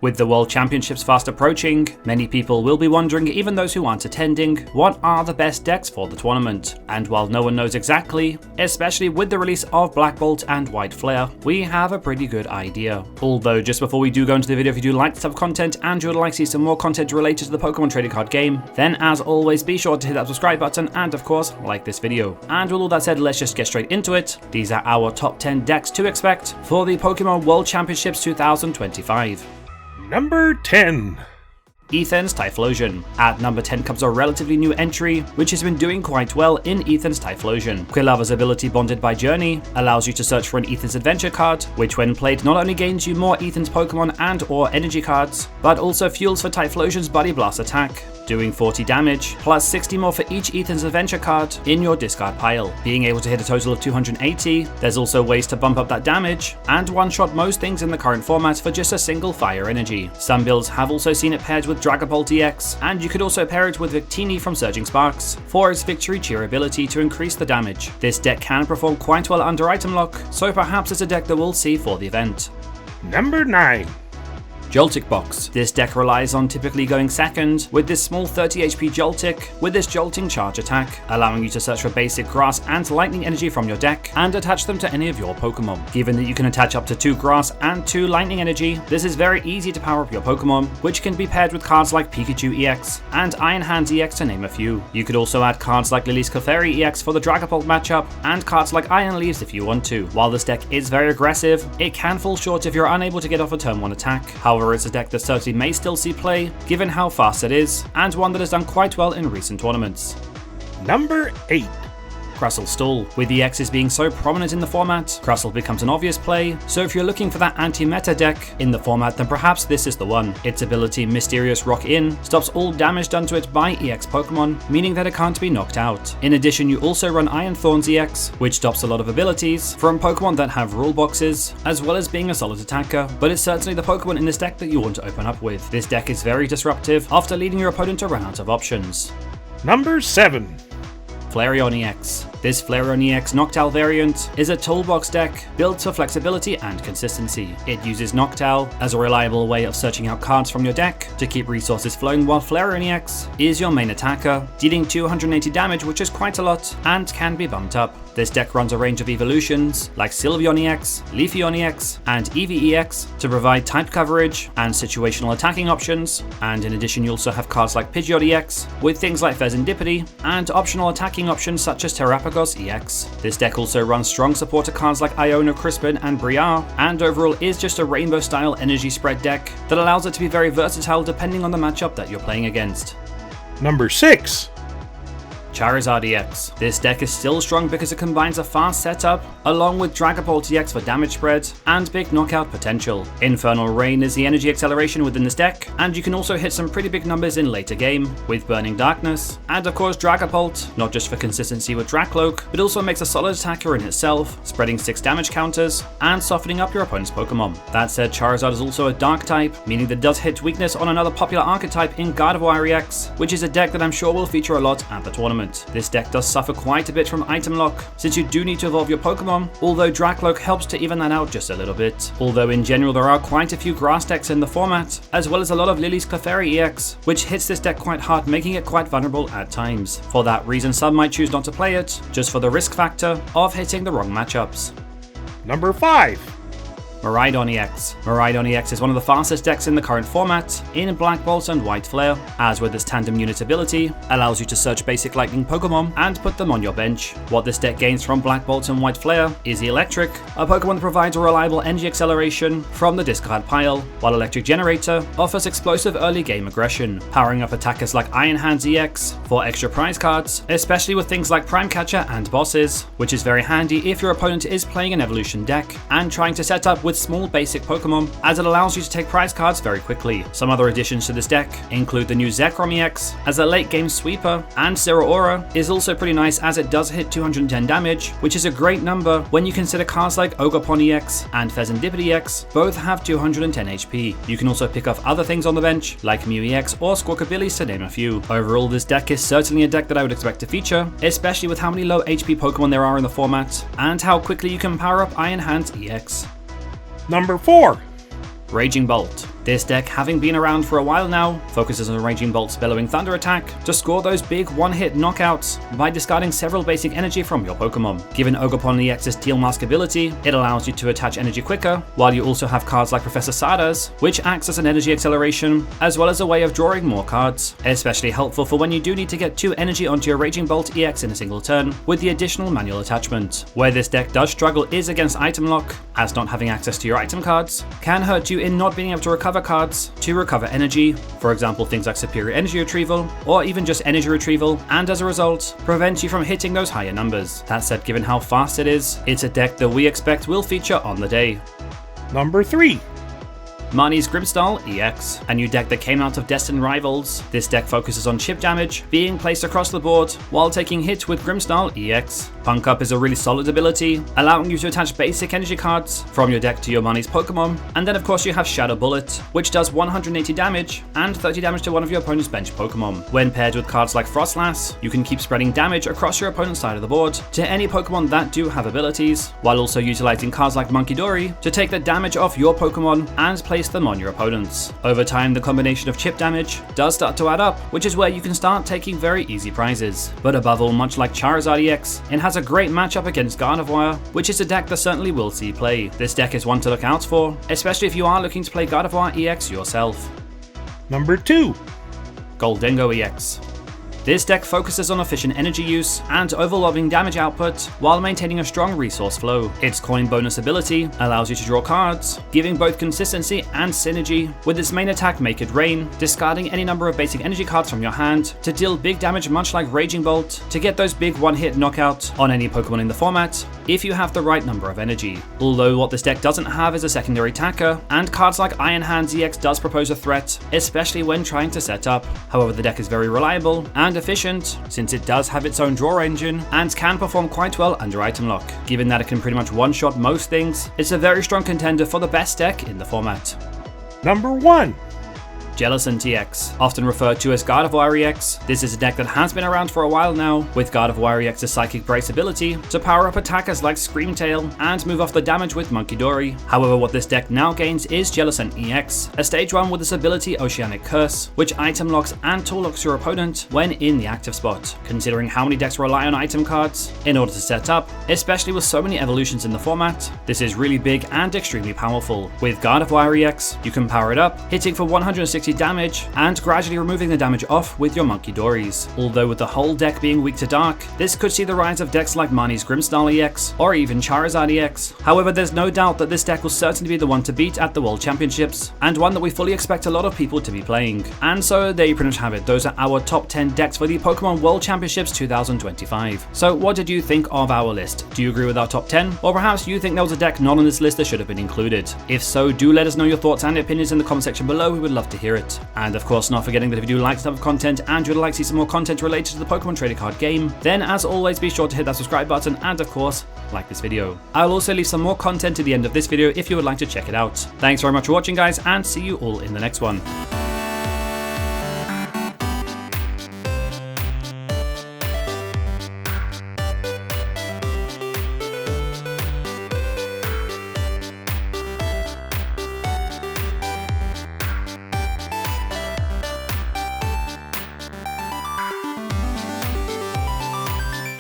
With the World Championships fast approaching, many people will be wondering, even those who aren't attending, what are the best decks for the tournament? And while no one knows exactly, especially with the release of Black Bolt and White Flare, we have a pretty good idea. Although just before we do go into the video, if you do like this type of content and you would like to see some more content related to the Pokemon trading card game, then as always be sure to hit that subscribe button and of course like this video. And with all that said, let's just get straight into it. These are our top 10 decks to expect for the Pokemon World Championships 2025. Number 10. Ethan's Typhlosion. At number 10 comes a relatively new entry, which has been doing quite well in Ethan's Typhlosion. Quilava's ability Bonded by Journey allows you to search for an Ethan's Adventure card, which when played not only gains you more Ethan's Pokemon and or energy cards, but also fuels for Typhlosion's Body Blast attack, doing 40 damage, plus 60 more for each Ethan's Adventure card in your discard pile, being able to hit a total of 280. There's also ways to bump up that damage, and one-shot most things in the current format for just a single fire energy. Some builds have also seen it paired with Dragapult EX, and you could also pair it with Victini from Surging Sparks for its Victory Cheer ability to increase the damage. This deck can perform quite well under item lock, so perhaps it's a deck that we'll see for the event. Number 9. Joltik Box. This deck relies on typically going second with this small 30 HP Joltik with this Jolting Charge attack, allowing you to search for basic grass and lightning energy from your deck and attach them to any of your Pokemon. Given that you can attach up to 2 grass and 2 lightning energy, this is very easy to power up your Pokemon, which can be paired with cards like Pikachu EX and Iron Hands EX to name a few. You could also add cards like Lily's Clefairy EX for the Dragapult matchup and cards like Iron Leaves if you want to. While this deck is very aggressive, it can fall short if you're unable to get off a turn 1 attack. However, it's a deck that certainly may still see play, given how fast it is, and one that has done quite well in recent tournaments. Number 8. Crustle Stall. With the X's being so prominent in the format, Crustle becomes an obvious play, so if you're looking for that anti-meta deck in the format, then perhaps this is the one. Its ability Mysterious Rock In stops all damage done to it by EX Pokemon, meaning that it can't be knocked out. In addition, you also run Iron Thorns EX, which stops a lot of abilities from Pokemon that have rule boxes, as well as being a solid attacker, but it's certainly the Pokemon in this deck that you want to open up with. This deck is very disruptive after leading your opponent to run out of options. Number 7. Flareon EX. This Flareon EX Noctowl variant is a toolbox deck built for flexibility and consistency. It uses Noctowl as a reliable way of searching out cards from your deck to keep resources flowing, while Flareon EX is your main attacker, dealing 280 damage, which is quite a lot, and can be bumped up. This deck runs a range of evolutions like Sylveon EX, Leafeon EX, and Eevee EX to provide type coverage and situational attacking options, and in addition you also have cards like Pidgeot EX with things like Fezandipity and optional attacking options such as Terrapagos EX. This deck also runs strong supporter cards like Iono, Crispin, and Briar, and overall is just a rainbow style energy spread deck that allows it to be very versatile depending on the matchup that you're playing against. Number 6. Charizard EX. This deck is still strong because it combines a fast setup along with Dragapult EX for damage spread and big knockout potential. Infernal Rain is the energy acceleration within this deck, and you can also hit some pretty big numbers in later game with Burning Darkness, and of course Dragapult, not just for consistency with Dracloak, but also makes a solid attacker in itself, spreading 6 damage counters and softening up your opponent's Pokemon. That said, Charizard is also a dark type, meaning that it does hit weakness on another popular archetype in Gardevoir EX, which is a deck that I'm sure will feature a lot at the tournament. This deck does suffer quite a bit from item lock, since you do need to evolve your Pokemon, although Dracloak helps to even that out just a little bit. Although in general there are quite a few grass decks in the format, as well as a lot of Lily's Clefairy EX, which hits this deck quite hard, making it quite vulnerable at times. For that reason, some might choose not to play it, just for the risk factor of hitting the wrong matchups. Number 5. Miraidon EX. Miraidon EX is one of the fastest decks in the current format in Black Bolt and White Flare, as with its tandem unit ability, allows you to search basic lightning Pokemon and put them on your bench. What this deck gains from Black Bolt and White Flare is Electric, a Pokemon that provides a reliable energy acceleration from the discard pile, while Electric Generator offers explosive early game aggression, powering up attackers like Iron Hands EX for extra prize cards, especially with things like Prime Catcher and bosses, which is very handy if your opponent is playing an evolution deck and trying to set up with small basic Pokemon, as it allows you to take prize cards very quickly. Some other additions to this deck include the new Zekrom EX as a late game sweeper, and Zeraora is also pretty nice as it does hit 210 damage, which is a great number when you consider cards like Ogerpon EX and Fezandipity EX both have 210 HP. You can also pick off other things on the bench like Mew EX or Squawkabillies to name a few. Overall, this deck is certainly a deck that I would expect to feature, especially with how many low HP Pokemon there are in the format and how quickly you can power up Iron Hands EX. Number 4. Raging Bolt. This deck, having been around for a while now, focuses on Raging Bolt's Bellowing Thunder attack to score those big one-hit knockouts by discarding several basic energy from your Pokemon. Given Ogerpon EX's Teal Mask ability, it allows you to attach energy quicker, while you also have cards like Professor Sada's, which acts as an energy acceleration, as well as a way of drawing more cards, especially helpful for when you do need to get 2 energy onto your Raging Bolt EX in a single turn, with the additional manual attachment. Where this deck does struggle is against item lock, as not having access to your item cards can hurt you in not being able to recover cards to recover energy, for example things like Superior Energy Retrieval, or even just Energy Retrieval, and as a result, prevent you from hitting those higher numbers. That said, given how fast it is, it's a deck that we expect will feature on the day. Number 3. Marnie's Grimmsnarl EX, a new deck that came out of Destined Rivals. This deck focuses on chip damage being placed across the board while taking hit with Grimmsnarl EX. Punk Up is a really solid ability, allowing you to attach basic energy cards from your deck to your Marnie's Pokemon, and then of course you have Shadow Bullet, which does 180 damage and 30 damage to one of your opponent's bench Pokemon. When paired with cards like Frostlass, you can keep spreading damage across your opponent's side of the board to any Pokemon that do have abilities, while also utilizing cards like Munkidori to take the damage off your Pokemon and place them on your opponents. Over time, the combination of chip damage does start to add up, which is where you can start taking very easy prizes. But above all, much like Charizard EX, it has a great matchup against Gardevoir, which is a deck that certainly will see play. This deck is one to look out for, especially if you are looking to play Gardevoir EX yourself. Number 2. Gholdengo EX. This deck focuses on efficient energy use and overwhelming damage output while maintaining a strong resource flow. Its coin bonus ability allows you to draw cards, giving both consistency and synergy, with its main attack Make It Rain, discarding any number of basic energy cards from your hand to deal big damage much like Raging Bolt to get those big one-hit knockouts on any Pokemon in the format if you have the right number of energy. Although what this deck doesn't have is a secondary attacker, and cards like Iron Hands EX does propose a threat, especially when trying to set up. However, the deck is very reliable and efficient, since it does have its own draw engine and can perform quite well under item lock. Given that it can pretty much one-shot most things, it's a very strong contender for the best deck in the format. Number 1. Jellicent EX, often referred to as Gardevoir EX. This is a deck that has been around for a while now, with Gardevoir EX's Psychic Brace ability to power up attackers like Screamtail and move off the damage with Munkidori. However, what this deck now gains is Jellicent EX, a stage 1 with its ability Oceanic Curse, which item locks and tool locks your opponent when in the active spot. Considering how many decks rely on item cards in order to set up, especially with so many evolutions in the format, this is really big and extremely powerful. With Gardevoir EX, you can power it up, hitting for 160 damage and gradually removing the damage off with your Munkidoris. Although with the whole deck being weak to dark, this could see the rise of decks like Marnie's Grimmsnarl EX or even Charizard EX. However, there's no doubt that this deck will certainly be the one to beat at the World Championships, and one that we fully expect a lot of people to be playing. And so there you pretty much have it. Those are our top 10 decks for the Pokemon World Championships 2025. So what did you think of our list? Do you agree with our top 10? Or perhaps you think there was a deck not on this list that should have been included? If so, do let us know your thoughts and opinions in the comment section below. We would love to hear it. And of course, not forgetting that if you do like this type of content and you would like to see some more content related to the Pokemon trading card game, then as always be sure to hit that subscribe button and of course like this video. I'll also leave some more content at the end of this video if you would like to check it out. Thanks very much for watching guys, and see you all in the next one.